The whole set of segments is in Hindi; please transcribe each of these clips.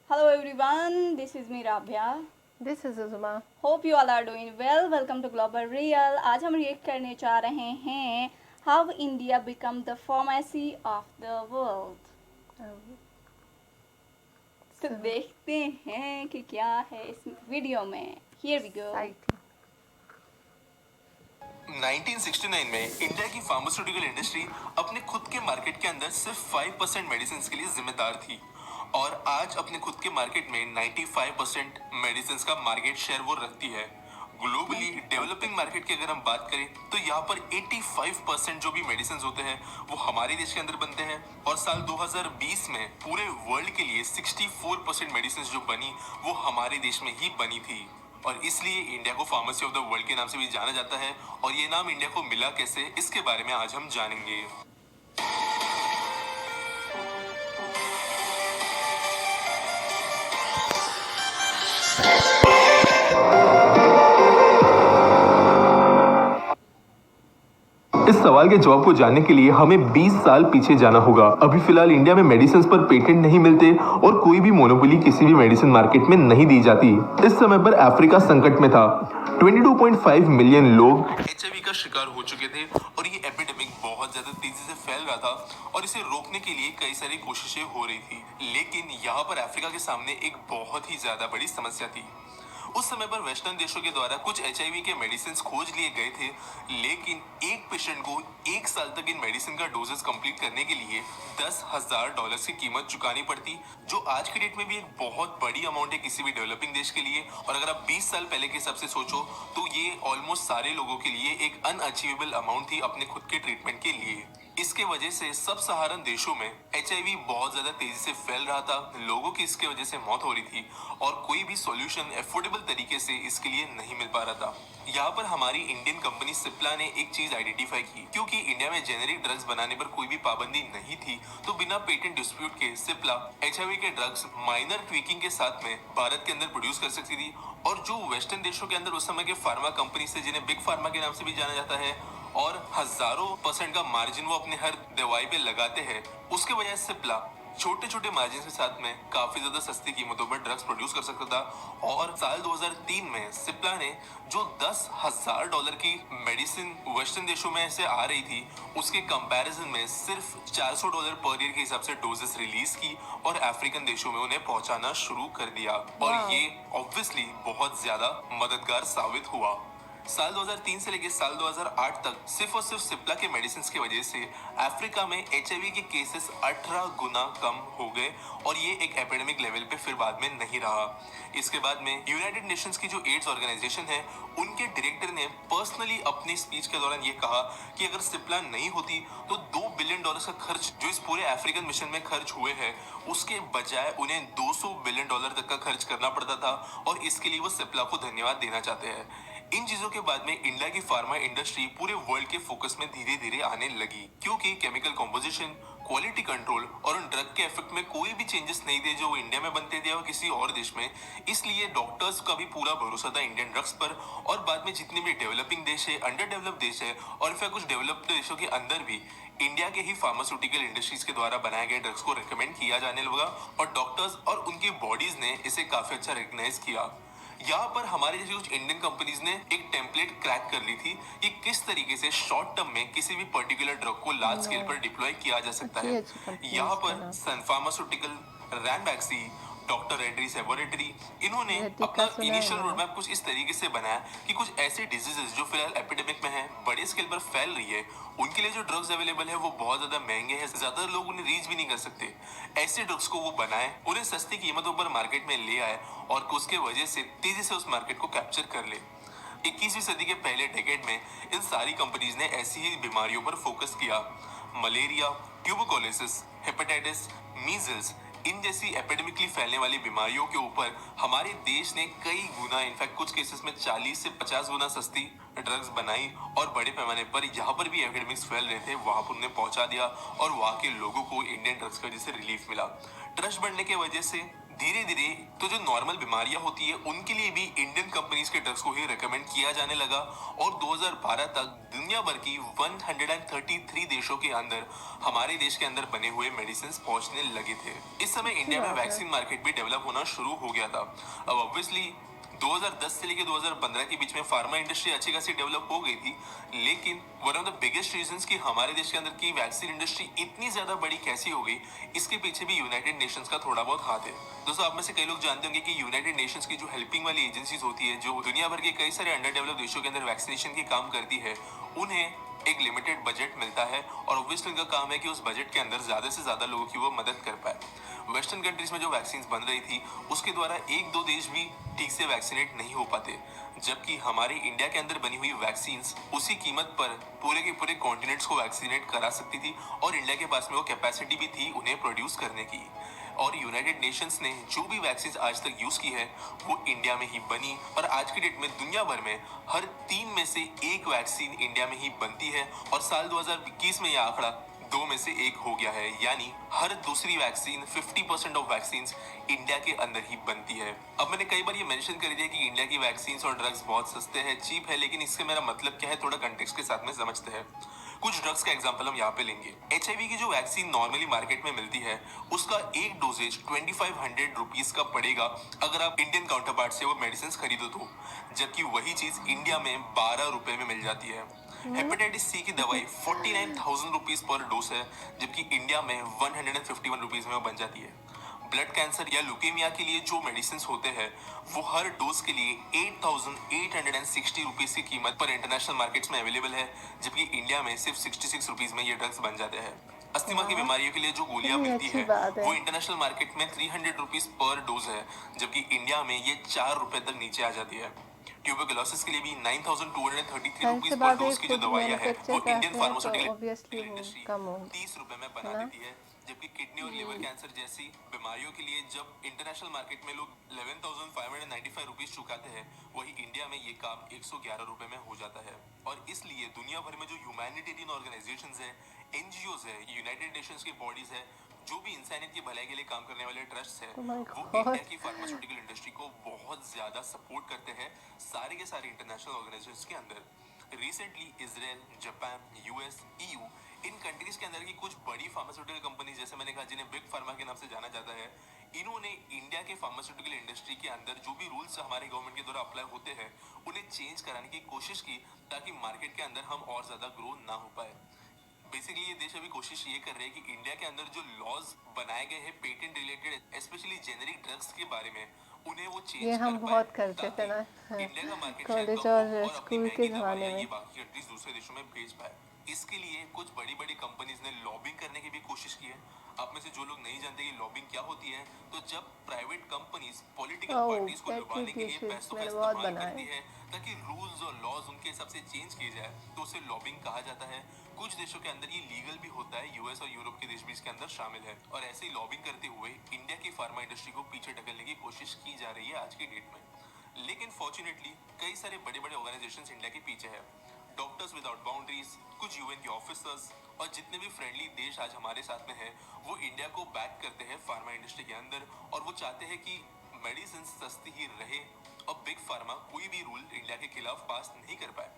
Hello everyone, this is me Rabia. This is Uzma. Hope you all are doing well. Welcome to Global Real. आज हम रिएक्ट करने जा रहे हैं How India become the pharmacy of the world. तो देखते हैं कि क्या है इस वीडियो में. Here we go. 1969 में इंडिया की फार्मास्यूटिकल इंडस्ट्री अपने खुद के मार्केट के अंदर सिर्फ 5% मेडिसिन के लिए जिम्मेदार थी और आज अपने खुद के मार्केट में 95% मेडिसिन का मार्केट शेयर वो रखती है। ग्लोबली डेवलपिंग मार्केट की अगर हम बात करें तो यहाँ पर 85% जो भी मेडिसिन होते हैं वो हमारे देश के अंदर बनते हैं और साल 2020 में पूरे वर्ल्ड के लिए 64% मेडिसिन जो बनी वो हमारे देश में ही बनी थी और इसलिए इंडिया को फार्मेसी ऑफ द वर्ल्ड के नाम से भी जाना जाता है। और ये नाम इंडिया को मिला कैसे, इसके बारे में आज हम जानेंगे। इस सवाल के जवाब को जानने के लिए हमें 20 साल पीछे जाना होगा। अभी फिलहाल इंडिया में मेडिसिन पर पेटेंट नहीं मिलते और कोई भी मोनोपोली किसी भी मेडिसिन मार्केट में नहीं दी जाती। इस समय पर अफ्रीका संकट में था। 22.5 मिलियन लोग HIV का शिकार हो चुके थे और ये एपिडेमिक बहुत ज्यादा तेजी से फैल रहा था और इसे रोकने के लिए कई सारी कोशिशें हो रही थी। लेकिन यहाँ पर अफ्रीका के सामने एक बहुत ही ज्यादा बड़ी समस्या थी। उस समय पर वेस्टर्न देशों के द्वारा कुछ HIV के मेडिसिन खोज लिए गए थे, लेकिन एक पेशेंट को 1 साल तक इन मेडिसिन का डोजेस कंप्लीट करने के लिए $10,000 की कीमत चुकानी पड़ती, जो आज की डेट में भी एक बहुत बड़ी अमाउंट है किसी भी डेवलपिंग देश के लिए। और अगर आप 20 साल पहले के हिसाब से सोचो तो ये ऑलमोस्ट सारे लोगों के लिए एक अनअचीवेबल अमाउंट थी अपने खुद के ट्रीटमेंट के लिए। इसके वजह से सब सहारन देशों में HIV बहुत ज्यादा तेजी से फैल रहा था, लोगों की इसके वजह से मौत हो रही थी और कोई भी सॉल्यूशन एफोर्डेबल तरीके से इसके लिए नहीं मिल पा रहा था। यहाँ पर हमारी इंडियन कंपनी सिप्ला ने एक चीज आइडेंटिफाई की, क्योंकि इंडिया में जेनेरिक ड्रग्स बनाने पर कोई भी पाबंदी नहीं थी, तो बिना पेटेंट डिस्प्यूट के सिप्ला HIV के ड्रग्स माइनर ट्वीकिंग के साथ में भारत के अंदर प्रोड्यूस कर सकती थी। और जो वेस्टर्न देशों के अंदर उस समय के फार्मा कंपनी से, जिन्हें बिग फार्मा के नाम से भी जाना जाता है, और हजारों % का मार्जिन वो अपने हर दवाई पे लगाते हैं, उसके बजाय सिप्ला छोटे छोटे मार्जिन के साथ में काफी ज्यादा सस्ती कीमतों पर ड्रग्स प्रोड्यूस कर सकता था। और साल 2003 में सिप्ला ने जो $10,000 की मेडिसिन वेस्टर्न देशों में से आ रही थी, उसके कंपैरिजन में सिर्फ $400 पर ईयर के हिसाब से डोजेस रिलीज की और अफ्रीकन देशों में उन्हें पहुंचाना शुरू कर दिया और ये ऑब्वियसली बहुत ज्यादा मददगार साबित हुआ। साल 2003 से लेकर साल 2008 तक सिर्फ और सिर्फ सिप्ला के मेडिसिन की वजह से अफ्रीका में HIV के केसेस 18 गुना कम हो गए और ये एक एपिडेमिक लेवल पे फिर बाद में नहीं रहा। इसके बाद में यूनाइटेड नेशंस की जो एड्स ऑर्गेनाइजेशन है, उनके डायरेक्टर ने पर्सनली अपनी स्पीच के दौरान ये कहा कि अगर सिप्ला नहीं होती तो $2 बिलियन का खर्च जो इस पूरे अफ्रीकन मिशन में खर्च हुए हैं, उसके बजाय उन्हें $200 बिलियन तक का खर्च करना पड़ता था और इसके लिए वो सिप्ला को धन्यवाद देना चाहते हैं। इन चीजों के बाद में इंडिया की फार्मा इंडस्ट्री पूरे वर्ल्ड के फोकस में धीरे धीरे आने लगी, क्योंकि केमिकल कॉम्पोजिशन, क्वालिटी कंट्रोल और उन ड्रग के इफेक्ट में कोई भी चेंजेस नहीं थे जो इंडिया में बनते थे और किसी और देश में। इसलिए डॉक्टर्स का भी पूरा भरोसा था इंडियन ड्रग्स पर। और बाद में जितने भी डेवलपिंग देश है, अंडर डेवलप्ड देश है और फिर कुछ डेवलप्ड देशों के अंदर भी इंडिया के ही फार्मास्यूटिकल इंडस्ट्रीज के द्वारा बनाए गए ड्रग्स को रिकमेंड किया जाने लगा और डॉक्टर्स और उनकी बॉडीज ने इसे काफी अच्छा रिकग्नाइज किया। यहाँ पर हमारे जैसे कुछ इंडियन कंपनीज ने एक टेम्पलेट क्रैक कर ली थी कि किस तरीके से शॉर्ट टर्म में किसी भी पर्टिकुलर ड्रग को लार्ज स्केल पर डिप्लॉय किया जा सकता है। यहाँ पर Sun pharmaceutical, Ranbaxy, doctor Reddy's laboratory, इन्होंने अपना इनिशियल रोड मैप कुछ इस तरीके से बनाया कि कुछ ऐसे डिजीजेस जो फिलहाल एपिडेमिक में है, बड़े स्केल पर फैल रही है, उनके लिए जो ड्रग्स अवेलेबल है वो बहुत ज्यादा महंगे हैं, ज्यादातर लोग उन्हें रीच भी नहीं कर सकते। ऐसे ड्रग्स को वो बनाए, उन्हें सस्ती कीमतों पर मार्केट में ले आए और उसके वजह से तेजी से उस मार्केट को कैप्चर कर ले। 21वीं सदी के पहले डेकेड में इन सारी कंपनीज ने ऐसी ही बीमारियों पर फोकस किया। मलेरिया, ट्यूबरकुलोसिस, हेपेटाइटिस, मीजल्स, इन जैसी एपिडेमिकली फैलने वाली बीमारियों के ऊपर हमारे देश ने कई गुना, इनफैक्ट कुछ केसेस में 40 से 50 गुना सस्ती ड्रग्स बनाई और बड़े पैमाने पर जहां पर भी एपिडेमिक्स फैल रहे थे वहां पर उन्हें पहुंचा दिया और वहां के लोगों को इंडियन ड्रग्स की वजह से रिलीफ मिला। ट्रस्ट बढ़ने की वजह से धीरे धीरे तो जो नॉर्मल बीमारियां होती है उनके लिए भी इंडियन कंपनीज के ड्रग्स को ही रेकमेंड किया जाने लगा और 2012 तक दुनिया भर की 133 देशों के अंदर हमारे देश के अंदर बने हुए मेडिसिन पहुंचने लगे थे। इस समय अच्छी इंडिया में बात है। वैक्सीन मार्केट भी डेवलप होना शुरू हो गया था। अब ऑब्वियसली 2010 से लेकर 2015 के बीच में फार्मा इंडस्ट्री अच्छी खासी डेवलप हो गई थी, लेकिन one of the biggest reasons कि हमारे देश के अंदर की वैक्सीन इंडस्ट्री इतनी ज्यादा बड़ी कैसी हो गई, इसके पीछे भी यूनाइटेड नेशंस का थोड़ा बहुत हाथ है। दोस्तों, आप में से कई लोग जानते होंगे कि यूनाइटेड नेशंस की जो हेल्पिंग वाली एजेंसीज होती है, जो दुनिया भर के कई सारे अंडर डेवलप्ड देशों के अंदर वैक्सीनेशन की काम करती है, उन्हें एक लिमिटेड बजट मिलता है और ऑब्वियसली उनका काम है कि उस बजट के अंदर ज्यादा से ज्यादा लोगों की वो मदद कर पाए। वेस्टर्न कंट्रीज में जो वैक्सीन बन रही थी उसके द्वारा एक दो देश भी ठीक से वैक्सीनेट नहीं हो पाते, जबकि हमारे इंडिया के अंदर बनी हुई वैक्सीन उसी कीमत पर पूरे के पूरे कॉन्टिनेंट्स को वैक्सीनेट करा सकती थी और इंडिया के पास में वो कैपेसिटी भी थी उन्हें प्रोड्यूस करने की। और यूनाइटेड नेशंस ने जो भी वैक्सीन आज तक यूज की है वो इंडिया में ही बनी और आज की डेट में दुनिया भर में हर 3 में से एक वैक्सीन इंडिया में ही बनती है और साल 2021 में यह आंकड़ा 2 में से 1 हो गया है, यानी हर दूसरी वैक्सीन 50% ऑफ वैक्सीन इंडिया के अंदर ही बनती है। अब मैंने कई बार ये मेंशन कर दिया कि इंडिया की वैक्सीन और ड्रग्स बहुत सस्ते हैं, चीप है, लेकिन इससे मेरा मतलब क्या है थोड़ा कंटेक्स्ट के साथ में समझते हैं। कुछ ड्रग्स का एग्जांपल हम यहाँ पे लेंगे। HIV की जो वैक्सीन नॉर्मली मार्केट में मिलती है उसका एक डोजेज 2500 रुपीज का पड़ेगा अगर आप इंडियन काउंटर पार्ट से वो मेडिसिन खरीदो तो, जबकि वही चीज इंडिया में 12 रुपए में मिल जाती है। हेपेटाइटिस C की दवाई 49,000 रुपीज पर डोज है, जबकि इंडिया में 151 रुपीज में वो बन जाती है। ब्लड कैंसर या ल्यूकेमिया के लिए जो मेडिसिन होते हैं वो हर डोज के लिए 8,860 रुपीज की कीमत पर इंटरनेशनल मार्केट्स में अवेलेबल है, जबकि इंडिया में सिर्फ 66 रुपीज में ये ड्रग्स बन जाते हैं। अस्थमा की बीमारियों के लिए जो गोलियां कितनी मिलती अच्छी है बात है। वो इंटरनेशनल मार्केट में 300 रुपीज पर डोज है, जबकि इंडिया में ये 4 रुपए तक नीचे आ जाती है। ट्यूबरकुलोसिस के लिए भी 9,233 जाहिर सी रुपीज पर बात है, डोज की जो खुद दवाइयां है मैन्युफैक्चर वो करते इंडियन हैं तो फार्मास्यूटिकल ऑब्वियसली वो इंडस्ट्री कम होगी, 30 रुपए में है बना ना? देती है, जबकि किडनी और लिवर कैंसर जैसी बीमारियों के लिए जब इंटरनेशनल मार्केट में लोग 11,595 रुपीज चुकाते हैं, वही इंडिया में ये काम 111 रुपए में हो जाता है। और इसलिए दुनिया भर में जो ह्यूमैनिटेरियन ऑर्गेनाइजेशंस है, NGOs है, यूनाइटेड नेशंस की बॉडीज है, जो भी इंसानियत की भलाई के लिए काम करने वाले ट्रस्ट है, Oh my वो God. इंडिया की फार्मास्यूटिकल इंडस्ट्री को बहुत ज्यादा सपोर्ट करते हैं सारे के सारे इंटरनेशनल ऑर्गेनाइजेशंस के अंदर। Recently Israel, Japan, US, EU इन कंट्रीज के अंदर की कुछ बड़ी फार्मास्यूटिकल कंपनीज, जैसे मैंने कहा जिन्हें बिग फार्मा के नाम से जाना जाता है, इन्होंने इंडिया के फार्मास्यूटिकल इंडस्ट्री के अंदर जो भी रूल्स हमारे गवर्नमेंट के द्वारा अप्लाई होते हैं उन्हें चेंज कराने की कोशिश की ताकि मार्केट के अंदर हम और ज्यादा ग्रो ना हो पाए। बेसिकली ये देश अभी कोशिश ये कर रहे हैं कि इंडिया के अंदर जो लॉज बनाए गए हैं patent related specially generic drugs के बारे में उन्हें वो चेंज ये कर हम पाए बहुत करते थे ताकि ना इंडिया का मार्केट शेयर कॉलेज कम और हो और अपनी स्कूल के महंगी ज़माने दवाइयां में। ये बाकी कंट्रीज दूसरे देशों में भेज पाए। इसके लिए कुछ बड़ी बड़ी कंपनीज ने लॉबिंग करने की भी कोशिश की है। आप में से जो लोग नहीं जानते कि लॉबिंग क्या होती है, तो जब प्राइवेट कंपनीज पॉलिटिकल ओह, पार्टीज को पेट्री लुभाने के लिए डिशेस पैसों का मैंने बहुत इस्तेमाल बनाए। करती है ताकि रूल्स और लॉज उनके हिसाब से चेंज किए जाए, तो उसे लॉबिंग कहा जाता है। कुछ देशों के अंदर ये लीगल भी होता है, US और यूरोप के देश भी इसके अंदर शामिल है। और ऐसे ही लॉबिंग करते हुए इंडिया की फार्मा इंडस्ट्री को पीछे ढकलने की कोशिश की जा रही है आज की डेट में। लेकिन फॉर्चुनेटली कई सारे बड़े बड़े ऑर्गेनाइजेशंस इंडिया के पीछे है। डॉक्टर्स विदाउट बाउंड्रीज, कुछ UN के ऑफिसर्स और जितने भी फ्रेंडली देश आज हमारे साथ में है, वो इंडिया को बैक करते हैं फार्मा इंडस्ट्री के अंदर और वो चाहते हैं कि मेडिसिन सस्ती ही रहे और बिग फार्मा कोई भी रूल इंडिया के खिलाफ पास नहीं कर पाए।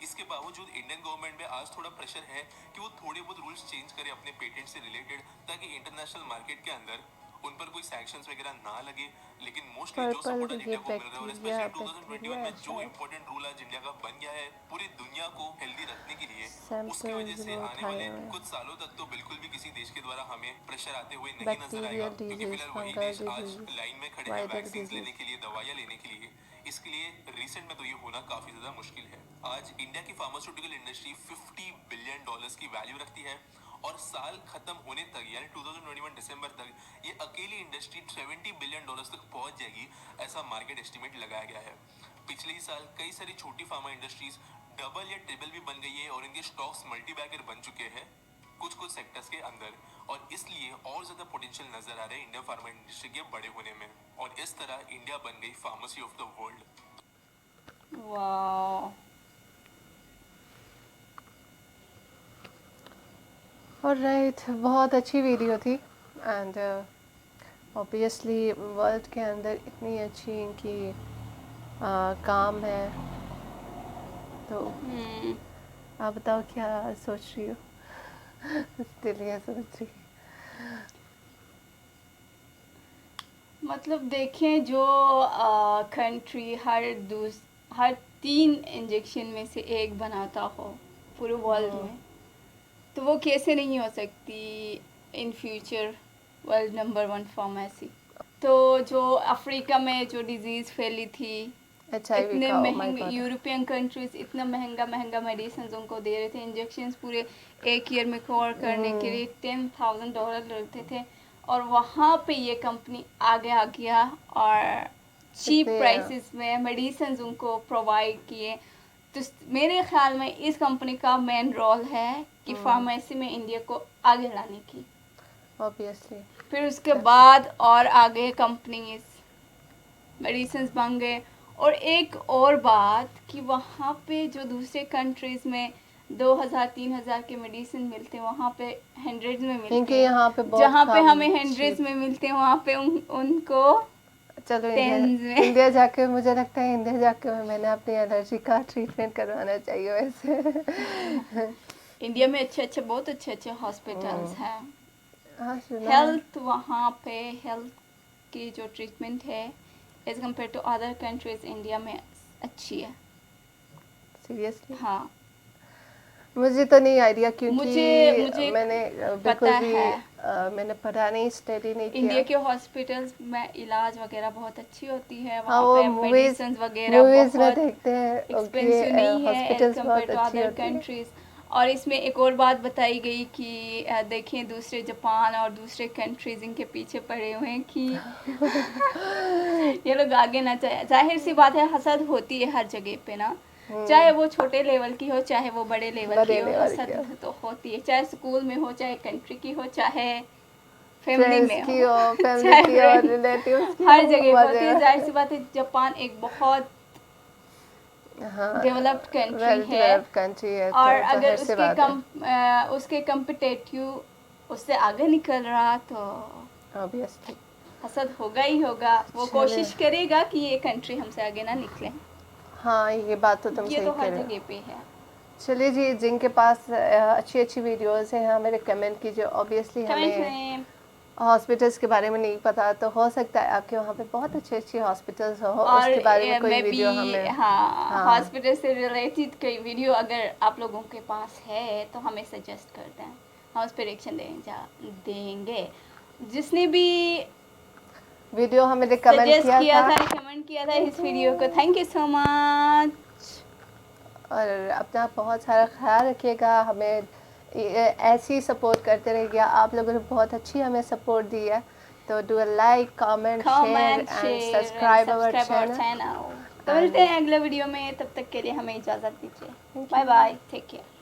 इसके बावजूद इंडियन गवर्नमेंट में आज थोड़ा प्रेशर है कि वो थोड़े बहुत रूल्स चेंज करे अपने पेटेंट से रिलेटेड ताकि इंटरनेशनल मार्केट के अंदर उन पर कोई सैंक्शंस वगैरह ना लगे। लेकिन मोस्टली जो पर्पल सपोर्ट आज ये इंडिया को मिल रहा है और बैक्टीरिया स्पेशली 2021 बैक्टीरिया में है जो शायद। इंपॉर्टेंट रूल आज इंडिया का बन गया है पूरी दुनिया को हेल्दी रखने के लिए, उसकी वजह सैंपल्स से वो आने उठाए वाले हुए हैं। कुछ सालों तक तो बिल्कुल भी किसी देश के द्वारा हमें प्रेशर आते हुए नहीं नजर आएगा, बैक्टीरियल क्योंकि डिजीज, फिलहाल वही फंगल देश आज डिजीज, लाइन में खड़े हैं वायरल वैक्सीन लेने डिजीज। के लिए, दवाइयां लेने के लिए। इसके लिए रिसेंट में तो ये होना काफी ज्यादा मुश्किल है। आज इंडिया की फार्मास्यूटिकल इंडस्ट्री $50 बिलियन की वैल्यू रखती है और साल खत्म होने तक यानी 2021 दिसंबर तक ये अकेली इंडस्ट्री $70 बिलियन तक पहुंच जाएगी, ऐसा मार्केट एस्टिमेट लगाया गया है। पिछले ही साल कई सारी छोटी फार्मा इंडस्ट्रीज डबल या ट्रिपल भी बन गई है और इनके स्टॉक्स मल्टीबैगर बन चुके हैं कुछ कुछ सेक्टर्स के अंदर, और इसलिए और ज्यादा पोटेंशियल नजर आ रहा है इंडियन फार्मा इंडस्ट्री के बड़े होने में और इस तरह इंडिया बन गई फार्मेसी ऑफ द वर्ल्ड। वाह, ऑलराइट, बहुत अच्छी वीडियो थी एंड ऑब्वियसली वर्ल्ड के अंदर इतनी अच्छी इनकी काम है, तो आप बताओ क्या सोच रही हो? इसके लिए सोच रही मतलब देखें, जो कंट्री हर 3 इंजेक्शन में से एक बनाता हो पूरे वर्ल्ड में, तो वो कैसे नहीं हो सकती in future world number 1 pharmacy. तो जो अफ्रीका में जो डिजीज़ फैली थी, HIV इतने का, oh my महंगे God. यूरोपियन कंट्रीज इतना महंगा मेडिसिन उनको दे रहे थे, इंजेक्शंस पूरे एक ईयर में कवर करने के लिए $10,000 लगते थे, और वहाँ पे ये कंपनी आगे आ गया और चीप इतने- प्राइसेस में मेडिसिन उनको प्रोवाइड किए। तो मेरे ख्याल में इस कंपनी का मेन रोल है कि फार्मेसी में इंडिया को आगे लाने की। ऑब्वियसली फिर उसके बाद और आगे कंपनीज मेडिसिन बन गए। और एक और बात कि वहाँ पे जो दूसरे कंट्रीज़ में 2,000-3,000 के मेडिसिन मिलते हैं, वहाँ पे हंड्रेड्स में मिलते इनके हैं। यहाँ पे बहुत जहाँ पे कम हमें हंड्रेड्स cheap। में मिलते हैं, वहाँ पे उनको चलो tens में। इंडिया जाके मुझे लगता है इंडिया जाके मैंने अपनी एलर्जी का ट्रीटमेंट करवाना चाहिए वैसे। इंडिया में बहुत अच्छे हॉस्पिटल्स हैं। हाँ, सुना है। हेल्थ की जो ट्रीटमेंट है as compare to other countries, India में अच्छी है। सीरियसली हाँ, मुझे तो नहीं आइडिया, क्योंकि मुझे मैंने पता बिल्कुल भी है। मैंने पढ़ा नहीं, स्टडी नहीं इंडिया किया। के हॉस्पिटल्स में इलाज वगैरह बहुत अच्छी होती है। हाँ, वहाँ वो पे मेडिसिन वगैरह मूवीज में बहुत देखते हैं एक्सपेंसिव नहीं है एज हॉस्पिटल्स कम्पेयर बहुत टू अच्छी अदर होती है। कंट्रीज। और इसमें एक और बात बताई गई कि देखें, दूसरे जापान और दूसरे कंट्रीज इनके पीछे पड़े हुए हैं कि ये लोग आगे ना जाए। जाहिर सी बात है, हसद होती है हर जगह पे ना, चाहे वो छोटे लेवल की हो चाहे वो बड़े लेवल की हो, हसद तो होती है। चाहे स्कूल में हो, चाहे कंट्री की हो, चाहे फैमिली में की हो, फैमिली चाहे की और friends, रिलेटिव्स की हर हो, जगह होती है। वगैरह। जाहिर सी बात है, जापान एक बहुत हाँ, डेवलप्ड कंट्री वेल है, डेवलप्ड कंट्री है, और तो अगर जाहिर सी बात है। उसके कम्पिटेटिव उससे आगे निकल रहा तो ऑब्वियसली हसद होगा ही होगा। वो चले। कोशिश करेगा कि ये कंट्री हमसे आगे ना निकले। हाँ, ये बात तो तुम ये सही तो कह हर रहे हो। जगह पे है। चलिए जी, जिनके पास अच्छी अच्छी वीडियोस हैं हमें रिकमेंड कीजिए। ऑब्वियसली कमेंट हमें में हॉस्पिटल्स के बारे में नहीं पता, तो हो सकता है आपके वहाँ पे बहुत अच्छे अच्छे हॉस्पिटल्स हो, और उसके बारे में कोई मैं भी वीडियो हमें। हाँ, हाँ। हॉस्पिटल से रिलेटेड कोई वीडियो अगर आप लोगों के पास है तो हमें सजेस्ट कर दें, हम उस पर रिएक्शन देंगे। जिसने भी वीडियो हमें रिकमेंड सजेस्ट किया था, कमेंट किया था इस वीडियो को, थैंक यू सो मच। और अपना बहुत सारा ख्याल रखिएगा, हमें ऐसे ही सपोर्ट करते रहिएगा। आप लोगों ने बहुत अच्छी हमें सपोर्ट दी है, तो do like, comment, share and subscribe our channel. तो मिलते हैं अगले वीडियो में, तब तक के लिए हमें इजाज़त दीजिए। Bye bye, take care.